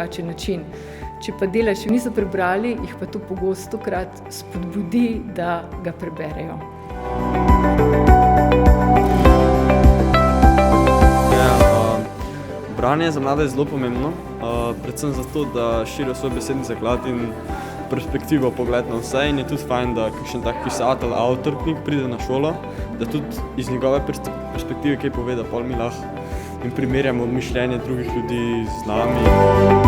drugačen način. Če pa delaš, niso prebrali, jih pa to pogostokrat spodbudi, da ga preberejo. Branje za mlade je zelo pomembno, predvsem zato, da širijo svoj besedni zaklad in perspektivo, pogled na vse, in je tudi fajn, da kakšen tak pisatelj, avtor knjig pride na šolo, da tudi iz njegove perspektive kaj pove, da pol mi lahko in primerjamo mišljenje drugih ljudi z nami.